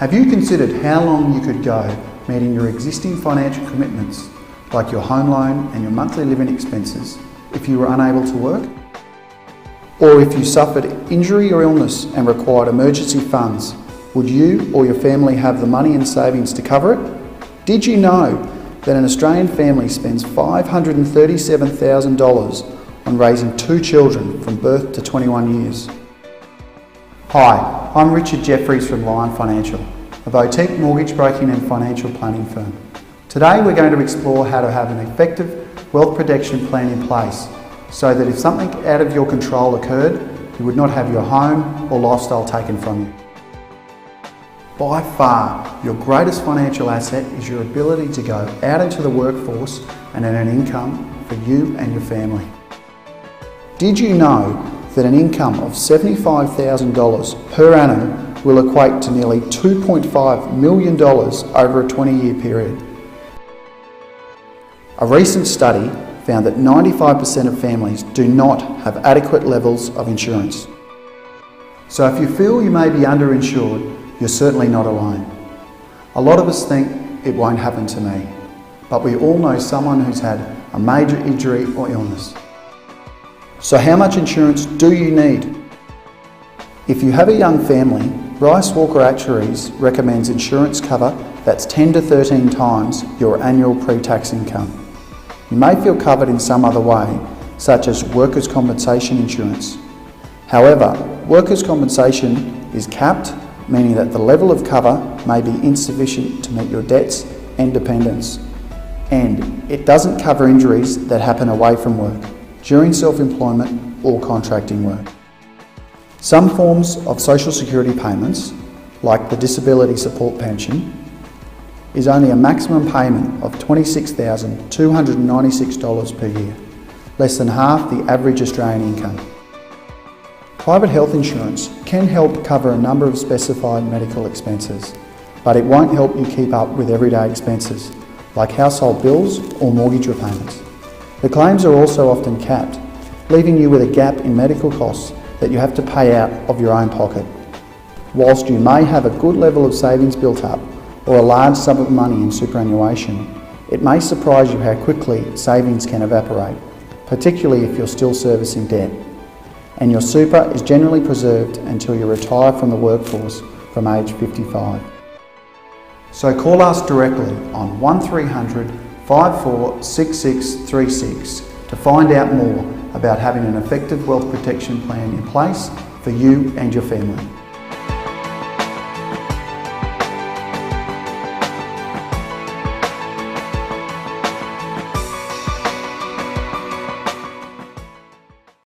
Have you considered how long you could go meeting your existing financial commitments, like your home loan and your monthly living expenses, if you were unable to work? Or if you suffered injury or illness and required emergency funds, would you or your family have the money and savings to cover it? Did you know that an Australian family spends $537,000 on raising 2 children from birth to 21 years? Hi, I'm Richard Jeffries from Lion Financial, a boutique mortgage broking and financial planning firm. Today we're going to explore how to have an effective wealth protection plan in place so that if something out of your control occurred, you would not have your home or lifestyle taken from you. By far, your greatest financial asset is your ability to go out into the workforce and earn an income for you and your family. Did you know that an income of $75,000 per annum will equate to nearly $2.5 million over a 20-year period? A recent study found that 95% of families do not have adequate levels of insurance. So if you feel you may be underinsured, you're certainly not alone. A lot of us think it won't happen to me, but we all know someone who's had a major injury or illness. So how much insurance do you need? If you have a young family, Rice Walker Actuaries recommends insurance cover that's 10 to 13 times your annual pre-tax income. You may feel covered in some other way, such as workers' compensation insurance. However, workers' compensation is capped, meaning that the level of cover may be insufficient to meet your debts and dependents. And it doesn't cover injuries that happen away from work, during self-employment or contracting work. Some forms of social security payments, like the disability support pension, is only a maximum payment of $26,296 per year, less than half the average Australian income. Private health insurance can help cover a number of specified medical expenses, but it won't help you keep up with everyday expenses, like household bills or mortgage repayments. The claims are also often capped, leaving you with a gap in medical costs that you have to pay out of your own pocket. Whilst you may have a good level of savings built up or a large sum of money in superannuation, it may surprise you how quickly savings can evaporate, particularly if you're still servicing debt. And your super is generally preserved until you retire from the workforce from age 55. So call us directly on 1300 546636 to find out more about having an effective wealth protection plan in place for you and your family.